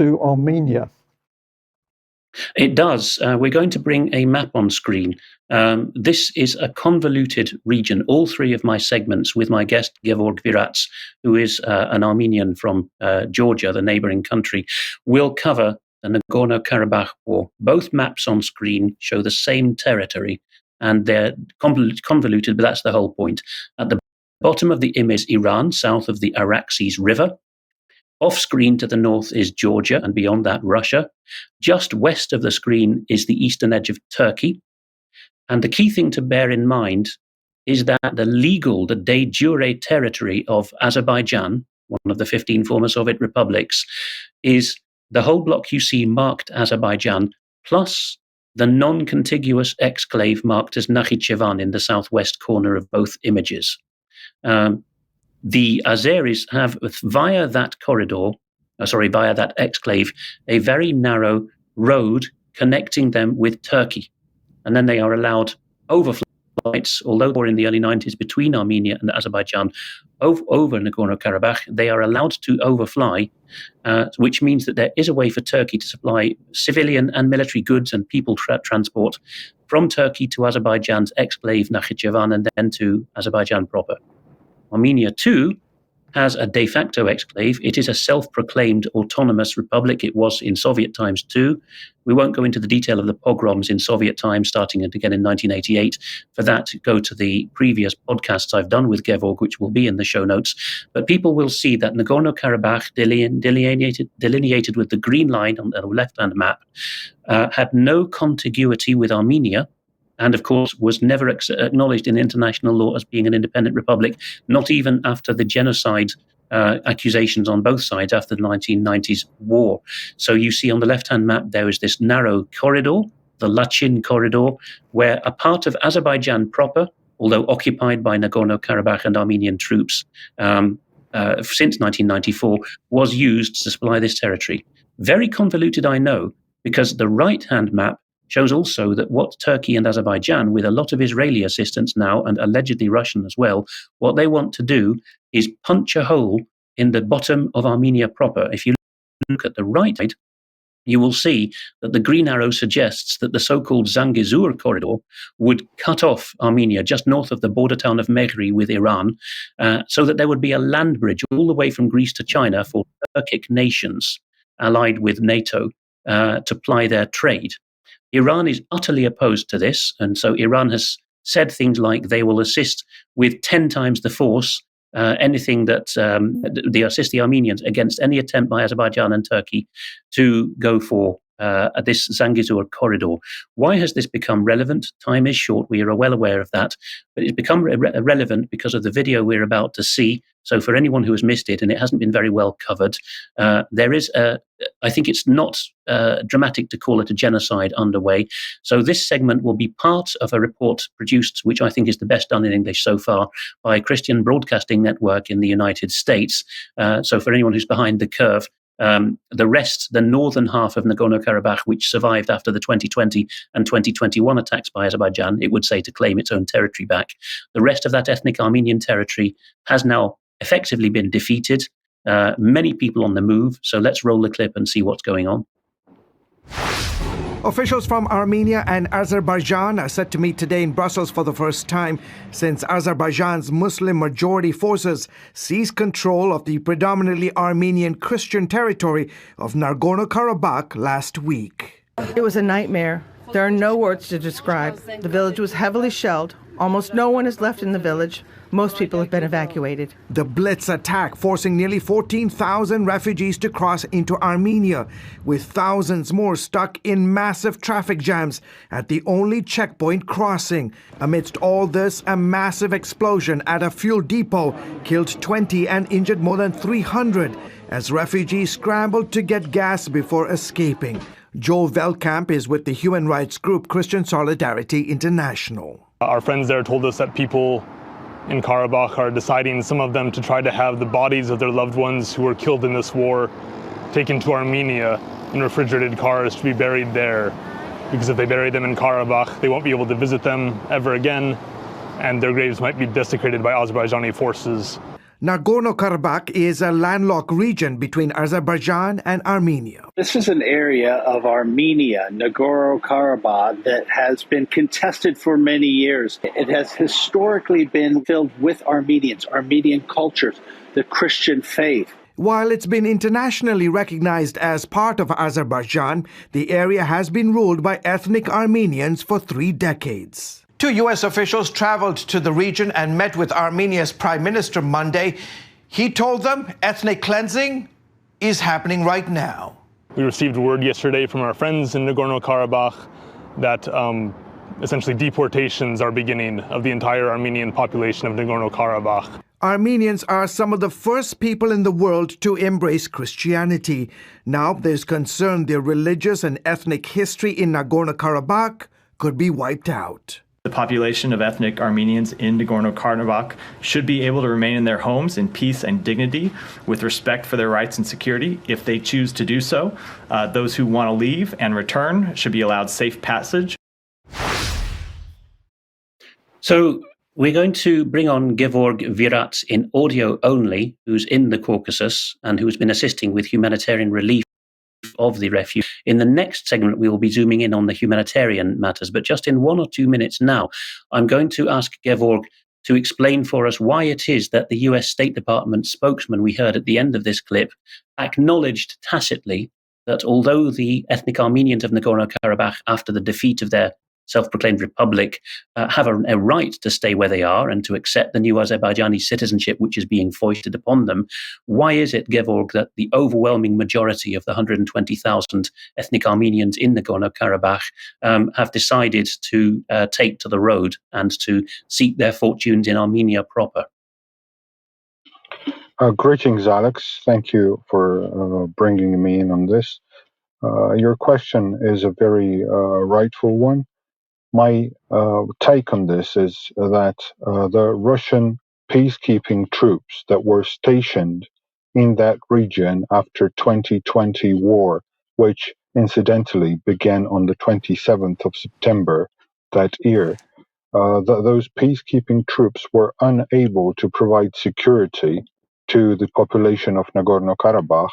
to Armenia? It does. We're going to bring a map on screen. This is a convoluted region. All three of my segments with my guest, Gevorg Virats, who is an Armenian from Georgia, the neighboring country, will cover the Nagorno-Karabakh war. Both maps on screen show the same territory, and they're convoluted, but that's the whole point. At the bottom of the image, Iran, south of the Araxes River. Off screen to the north is Georgia, and beyond that, Russia. Just west of the screen is the eastern edge of Turkey. And the key thing to bear in mind is that the de jure territory of Azerbaijan, one of the 15 former Soviet republics, is the whole block you see marked Azerbaijan, plus the non-contiguous exclave marked as Nakhichevan in the southwest corner of both images. The Azeris have, via that exclave, a very narrow road connecting them with Turkey. And then they are allowed overflights, although in the early 90s between Armenia and Azerbaijan, over Nagorno-Karabakh, they are allowed to overfly, which means that there is a way for Turkey to supply civilian and military goods and people transport from Turkey to Azerbaijan's exclave Nakhichevan and then to Azerbaijan proper. Armenia, too, has a de facto exclave. It is a self-proclaimed autonomous republic. It was in Soviet times, too. We won't go into the detail of the pogroms in Soviet times, starting again in 1988. For that, go to the previous podcasts I've done with Gevorg, which will be in the show notes. But people will see that Nagorno-Karabakh, delineated with the green line on the left-hand map, had no contiguity with Armenia, and of course was never acknowledged in international law as being an independent republic, not even after the genocide accusations on both sides after the 1990s war. So you see on the left-hand map there is this narrow corridor, the Lachin corridor, where a part of Azerbaijan proper, although occupied by Nagorno-Karabakh and Armenian troops since 1994, was used to supply this territory. Very convoluted, I know, because the right-hand map shows also that what Turkey and Azerbaijan, with a lot of Israeli assistance now and allegedly Russian as well, what they want to do is punch a hole in the bottom of Armenia proper. If you look at the right side, you will see that the green arrow suggests that the so-called Zangezur corridor would cut off Armenia just north of the border town of Mehri with Iran, so that there would be a land bridge all the way from Greece to China for Turkic nations allied with NATO to ply their trade. Iran is utterly opposed to this, and so Iran has said things like they will assist with 10 times the force anything that they assist the Armenians against any attempt by Azerbaijan and Turkey to go for this Zangezur corridor. Why has this become relevant? Time is short. We are well aware of that. But it's become relevant because of the video we're about to see. So for anyone who has missed it, and it hasn't been very well covered, there is I think it's not dramatic to call it a genocide underway. So this segment will be part of a report produced, which I think is the best done in English so far, by Christian Broadcasting Network in the United States. So for anyone who's behind the curve, the rest, the northern half of Nagorno-Karabakh, which survived after the 2020 and 2021 attacks by Azerbaijan, it would say to claim its own territory back. The rest of that ethnic Armenian territory has now effectively been defeated. Many people on the move. So let's roll the clip and see what's going on. Officials from Armenia and Azerbaijan are set to meet today in Brussels for the first time since Azerbaijan's Muslim-majority forces seized control of the predominantly Armenian Christian territory of Nagorno-Karabakh last week. It was a nightmare. There are no words to describe. The village was heavily shelled. Almost no one is left in the village. Most people have been evacuated. The Blitz attack forcing nearly 14,000 refugees to cross into Armenia, with thousands more stuck in massive traffic jams at the only checkpoint crossing. Amidst all this, a massive explosion at a fuel depot killed 20 and injured more than 300 as refugees scrambled to get gas before escaping. Joel Veldkamp is with the human rights group Christian Solidarity International. Our friends there told us that people in Karabakh are deciding, some of them, to try to have the bodies of their loved ones who were killed in this war taken to Armenia in refrigerated cars to be buried there. Because if they bury them in Karabakh, they won't be able to visit them ever again, and their graves might be desecrated by Azerbaijani forces. Nagorno-Karabakh is a landlocked region between Azerbaijan and Armenia. This is an area of Armenia, Nagorno-Karabakh, that has been contested for many years. It has historically been filled with Armenians, Armenian cultures, the Christian faith. While it's been internationally recognized as part of Azerbaijan, the area has been ruled by ethnic Armenians for 3 decades. 2 U.S. officials traveled to the region and met with Armenia's Prime Minister Monday. He told them ethnic cleansing is happening right now. We received word yesterday from our friends in Nagorno-Karabakh that essentially deportations are beginning of the entire Armenian population of Nagorno-Karabakh. Armenians are some of the first people in the world to embrace Christianity. Now there's concern their religious and ethnic history in Nagorno-Karabakh could be wiped out. The population of ethnic Armenians in Nagorno-Karabakh should be able to remain in their homes in peace and dignity with respect for their rights and security. If they choose to do so, those who want to leave and return should be allowed safe passage. So we're going to bring on Gevorg Virats in audio only, who's in the Caucasus and who's been assisting with humanitarian relief of the refugee. In the next segment, we will be zooming in on the humanitarian matters, but just in 1 or 2 minutes now, I'm going to ask Gevorg to explain for us why it is that the US State Department spokesman we heard at the end of this clip acknowledged tacitly that although the ethnic Armenians of Nagorno-Karabakh, after the defeat of their self-proclaimed republic, have a right to stay where they are and to accept the new Azerbaijani citizenship which is being foisted upon them. Why is it, Gevorg, that the overwhelming majority of the 120,000 ethnic Armenians in Nagorno-Karabakh have decided to take to the road and to seek their fortunes in Armenia proper? Greetings, Alex. Thank you for bringing me in on this. Your question is a very rightful one. My take on this is that the Russian peacekeeping troops that were stationed in that region after 2020 war, which incidentally began on the 27th of September that year, those peacekeeping troops were unable to provide security to the population of Nagorno-Karabakh.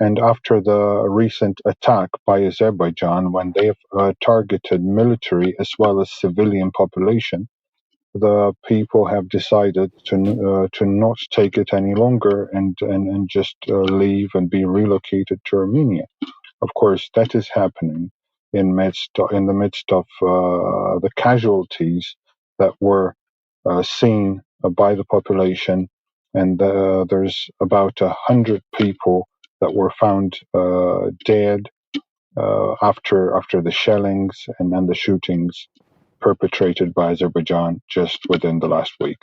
And after the recent attack by Azerbaijan, when they have targeted military as well as civilian population, the people have decided to not take it any longer and just leave and be relocated to Armenia. Of course, that is happening in the midst of the casualties that were seen by the population, and there's about 100 people that were found dead after the shellings and then the shootings perpetrated by Azerbaijan just within the last week.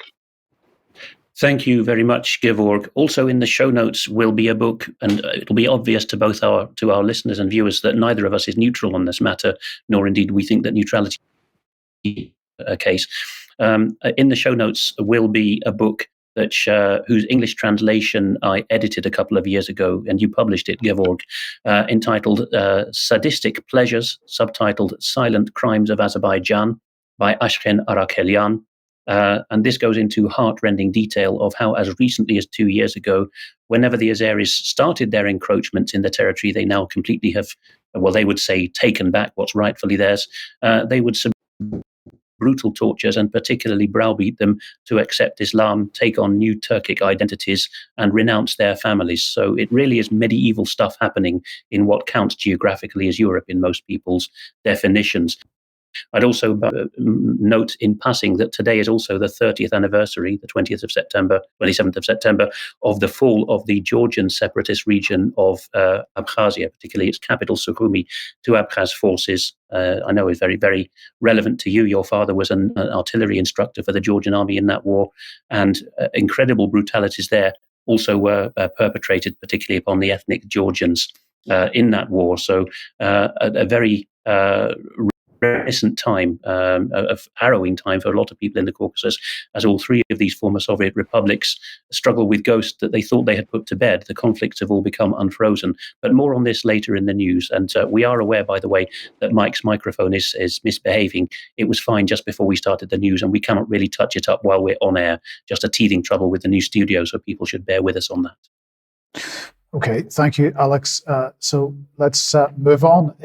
Thank you very much, Gevorg. Also in the show notes will be a book, and it'll be obvious to both our listeners and viewers that neither of us is neutral on this matter, nor indeed we think that neutrality is a case. In the show notes will be a book whose English translation I edited a couple of years ago, and you published it, Gevorg, entitled Sadistic Pleasures, subtitled Silent Crimes of Azerbaijan by Ashken Arakelian. And this goes into heart-rending detail of how, as recently as 2 years ago, whenever the Azeris started their encroachments in the territory, they now completely have, well, they would say, taken back what's rightfully theirs. They would brutal tortures and particularly browbeat them to accept Islam, take on new Turkic identities, and renounce their families. So it really is medieval stuff happening in what counts geographically as Europe in most people's definitions. I'd also note in passing that today is also the 30th anniversary, the 27th of September, of the fall of the Georgian separatist region of Abkhazia, particularly its capital, Sukhumi, to Abkhaz forces. I know is very, very relevant to you. Your father was an artillery instructor for the Georgian army in that war, and incredible brutalities there also were perpetrated, particularly upon the ethnic Georgians in that war. So a very reminiscent time, of harrowing time for a lot of people in the Caucasus, as all three of these former Soviet republics struggle with ghosts that they thought they had put to bed. The conflicts have all become unfrozen. But more on this later in the news. And we are aware, by the way, that Mike's microphone is misbehaving. It was fine just before we started the news, and we cannot really touch it up while we're on air. Just a teething trouble with the new studio, so people should bear with us on that. Okay, thank you, Alex. So let's move on.